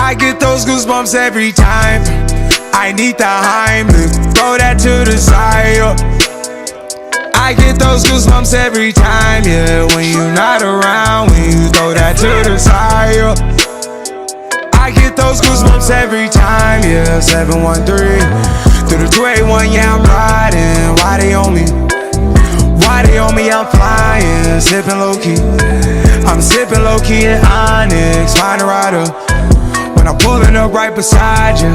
I get those goosebumps every time. I need the Heimlich, throw that to the side, I get those goosebumps every time, yeah. When you're not around, when you throw that to the side, I get those goosebumps every time, yeah. 713 through the 281, yeah, I'm riding. Why they on me? Why they on me? I'm flying, sipping low key. I'm sipping low key in Onyx, find a rider. When I'm pulling up right beside you.